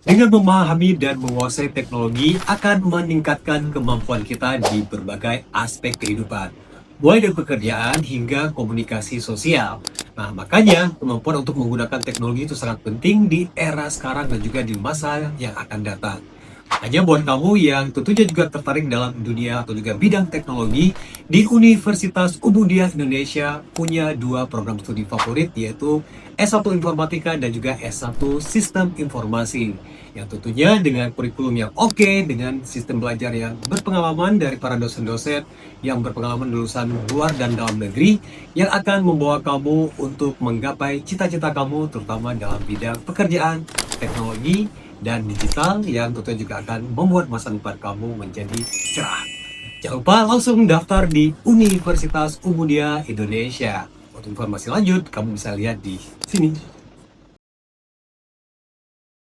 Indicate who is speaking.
Speaker 1: Dengan memahami dan menguasai teknologi akan meningkatkan kemampuan kita di berbagai aspek kehidupan, mulai dari pekerjaan hingga komunikasi sosial. Nah, makanya kemampuan untuk menggunakan teknologi itu sangat penting di era sekarang dan juga di masa yang akan datang. Makanya buat kamu yang tentunya juga tertarik dalam dunia atau juga bidang teknologi, di Universitas Umudia Indonesia punya dua program studi favorit, yaitu S1 Informatika dan juga S1 Sistem Informasi. Yang tentunya dengan kurikulum yang oke, dengan sistem belajar yang berpengalaman dari para dosen-dosen yang berpengalaman lulusan luar dan dalam negeri, yang akan membawa kamu untuk menggapai cita-cita kamu, terutama dalam bidang pekerjaan, teknologi, dan digital, yang tentunya juga akan membuat masa depan kamu menjadi cerah. Jangan lupa langsung daftar di Universitas Umudia Indonesia. Untuk informasi lanjut, kamu bisa lihat di sini.